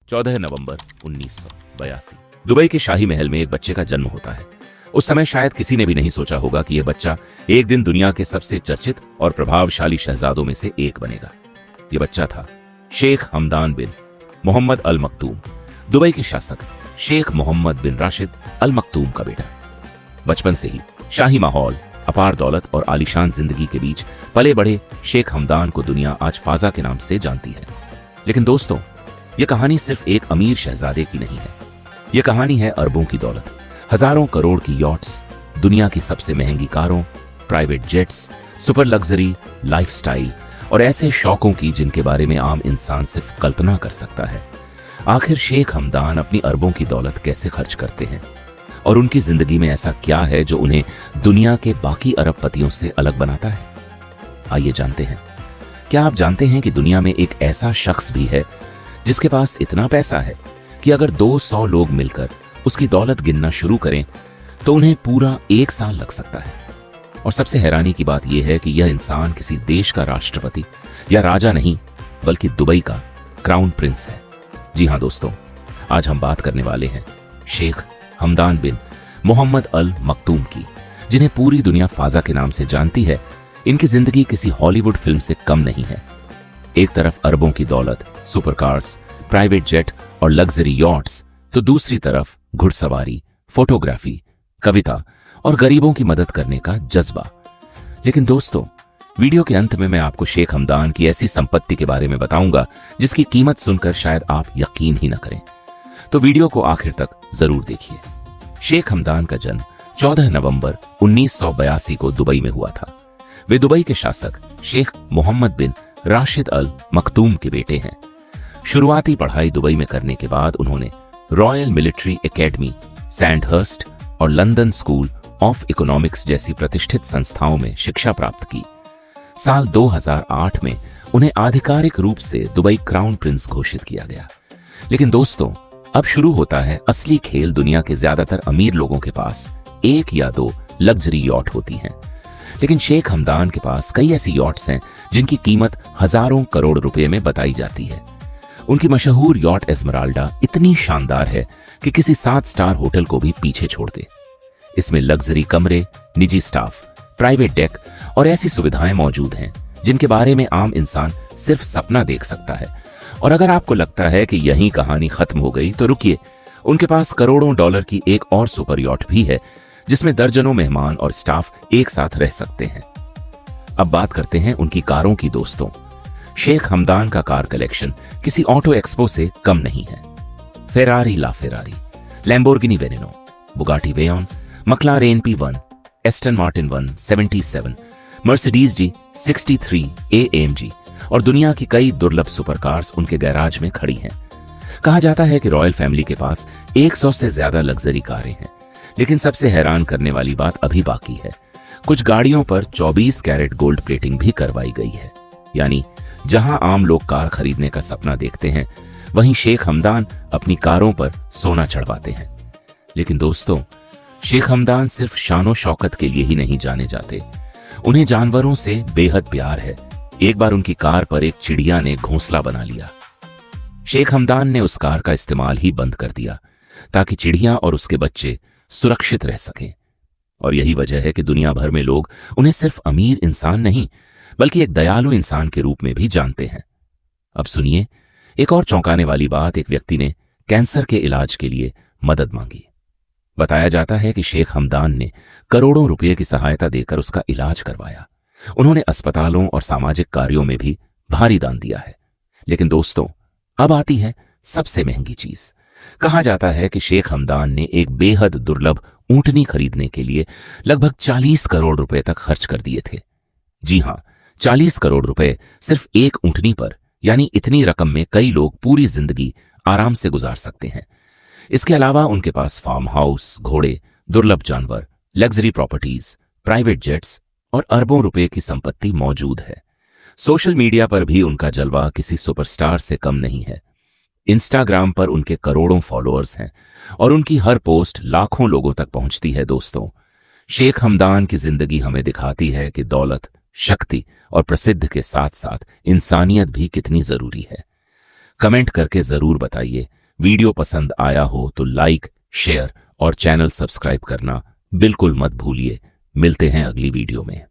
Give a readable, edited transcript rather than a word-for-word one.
14 नवंबर 1982 Dubai के शाही महल में एक बच्चे का जन्म होता है। उस समय शायद किसी ने भी नहीं सोचा होगा कि यह बच्चा एक दिन दुनिया के सबसे चर्चित और प्रभावशाली शहजादों में से एक बनेगा। यह बच्चा था शेख हमदान बिन मोहम्मद अल मक्तूम, दुबई के शासक शेख मोहम्मद बिन राशिद अल मक्तूम का बेटा। बचपन से ही शाही माहौल, अपार दौलत और आलीशान जिंदगी के बीच पले बड़े शेख हमदान को दुनिया आज फाजा के नाम से जानती है। लेकिन दोस्तों, यह कहानी सिर्फ एक अमीर शहजादे की नहीं है। यह कहानी है अरबों की दौलत, हजारों करोड़ की यॉट्स, दुनिया की सबसे महंगी कारों, private jets, super luxury lifestyle और ऐसे शौकों की जिनके बारे में आम इंसान सिर्फ कल्पना कर सकता है। आखिर शेख हमदान अपनी अरबों की दौलत कैसे खर्च करते हैं और उनकी जिंदगी में ऐसा क्या है जो उन्हें दुनिया के बाकी अरबपतियों से अलग बनाता है? आइए जानते हैं। क्या आप जानते हैं कि दुनिया में एक ऐसा शख्स भी है जिसके पास इतना पैसा है कि अगर 200 लोग मिलकर उसकी दौलत गिनना शुरू करें तो उन्हें पूरा 1 साल लग सकता है। और सबसे हैरानी की बात यह है कि यह इंसान किसी देश का राष्ट्रपति या राजा नहीं, बल्कि दुबई का क्राउन प्रिंस है। जी हां दोस्तों, आज हम बात करने वाले हैं शेख हमदान बिन मोहम्मद अल मक्तूम की, जिन्हें पूरी दुनिया फाजा के नाम से जानती है। इनकी जिंदगी किसी हॉलीवुड फिल्म से कम नहीं है। एक तरफ अरबों की दौलत, सुपर कार्स, प्राइवेट जेट और लग्जरी यॉट्स, तो दूसरी तरफ घुड़सवारी, फोटोग्राफी, कविता और गरीबों की मदद करने का जज्बा। लेकिन दोस्तों, वीडियो के अंत में मैं आपको शेख हमदान की ऐसी संपत्ति के बारे में बताऊंगा जिसकी कीमत सुनकर शायद आप यकीन ही न करें। तो वीडियो को आखिर तक जरूर देखिए। शेख हमदान का जन्म 14 नवंबर 1982 को दुबई में हुआ था। वे दुबई के शासक शेख मोहम्मद बिन राशिद अल मक्तूम के बेटे हैं। शुरुआती पढ़ाई दुबई में करने के बाद उन्होंने रॉयल मिलिट्री एकेडमी, सैंडहर्स्ट और लंदन स्कूल ऑफ इकोनॉमिक्स जैसी प्रतिष्ठित संस्थाओं में शिक्षा प्राप्त की। साल 2008 में उन्हें आधिकारिक रूप से दुबई क्राउन प्रिंस घोषित किया गया। लेकिन दोस्तों, अब शुरू होता है असली खेल। दुनिया के ज्यादातर अमीर लोगों के पास 1 या 2 लग्जरी यॉट होती हैं, लेकिन शेख हमदान के पास कई ऐसी यॉट्स हैं जिनकी कीमत हजारों करोड़ रुपए में बताई जाती है। उनकी मशहूर यॉट एस्मराल्डा इतनी शानदार है कि किसी 7 स्टार होटल को भी पीछे छोड़ दे। इसमें लग्जरी कमरे, निजी स्टाफ, प्राइवेट डेक और ऐसी सुविधाएं मौजूद हैं जिनके बारे में आम इंसान सिर्फ सपना देख सकता है। और अगर आपको लगता है कि यहीं कहानी खत्म हो गई तो रुकिए, उनके पास करोड़ों डॉलर की एक और सुपर यॉट भी है जिसमें दर्जनों मेहमान और स्टाफ एक साथ रह सकते हैं। अब बात करते हैं उनकी कारों की दोस्तों। शेख हमदान का कार कलेक्शन किसी ऑटो एक्सपो से कम नहीं है। Ferrari La Ferrari, Lamborghini Veneno, Bugatti Veyron, McLaren P1, Aston Martin 177, Mercedes G63 AMG और दुनिया की कई दुर्लभ सुपरकार्स उनके गैराज में खड़ी हैं। कहा जाता है कि रॉयल फैमिली के पास 100 से ज्यादा लग्जरी कारें हैं। लेकिन सबसे हैरान करने वाली बात अभी बाकी है। कुछ गाड़ियों पर 24 कैरेट गोल्ड प्लेटिंग भी करवाई गई है। यानी जहां आम लोग कार खरीदने का सपना देखते हैं, वहीं शेख हमदान अपनी कारों पर सोना चढ़वाते हैं। लेकिन दोस्तों, शेख हमदान सिर्फ शानो शौकत के लिए ही नहीं जाने जाते। उन्हें जानवरों से बेहद प्यार है। एक बार उनकी कार पर एक चिड़िया ने घोंसला बना लिया। शेख हमदान ने उस कार का इस्तेमाल ही बंद कर दिया ताकि चिड़िया और उसके बच्चे सुरक्षित रह सकें। और यही वजह है कि दुनिया भर में लोग उन्हें सिर्फ अमीर इंसान नहीं, बल्कि एक दयालु इंसान के रूप में भी जानते हैं। अब सुनिए एक और चौंकाने वाली बात। एक व्यक्ति ने कैंसर के इलाज के लिए मदद मांगी। बताया जाता है कि शेख हमदान ने करोड़ों रुपए की सहायता देकर उसका इलाज करवाया। उन्होंने अस्पतालों और सामाजिक कार्यों में भी भारी दान दिया है। लेकिन दोस्तों, अब आती है सबसे महंगी चीज। कहा जाता है कि शेख हमदान ने एक बेहद दुर्लभ ऊंटनी खरीदने के लिए लगभग 40 करोड़ रुपए तक खर्च कर दिए थे। जी हां, 40 करोड़ रुपए सिर्फ एक ऊंटनी पर। यानी इतनी रकम में कई लोग पूरी जिंदगी आराम से गुजार सकते हैं। इसके अलावा उनके पास फार्म हाउस, घोड़े, दुर्लभ जानवर, लग्जरी प्रॉपर्टीज, प्राइवेट जेट्स और अरबों रुपए की संपत्ति मौजूद है। सोशल मीडिया पर भी उनका जलवा किसी सुपरस्टार से कम नहीं है। इंस्टाग्राम पर उनके करोड़ों फॉलोअर्स हैं और उनकी हर पोस्ट लाखों लोगों तक पहुंचती है। दोस्तों, शेख हमदान की जिंदगी हमें दिखाती है कि दौलत, शक्ति और प्रसिद्ध के साथ साथ इंसानियत भी कितनी जरूरी है। कमेंट करके जरूर बताइए। वीडियो पसंद आया हो तो लाइक, शेयर और चैनल सब्सक्राइब करना बिल्कुल मत भूलिए। मिलते हैं अगली वीडियो में।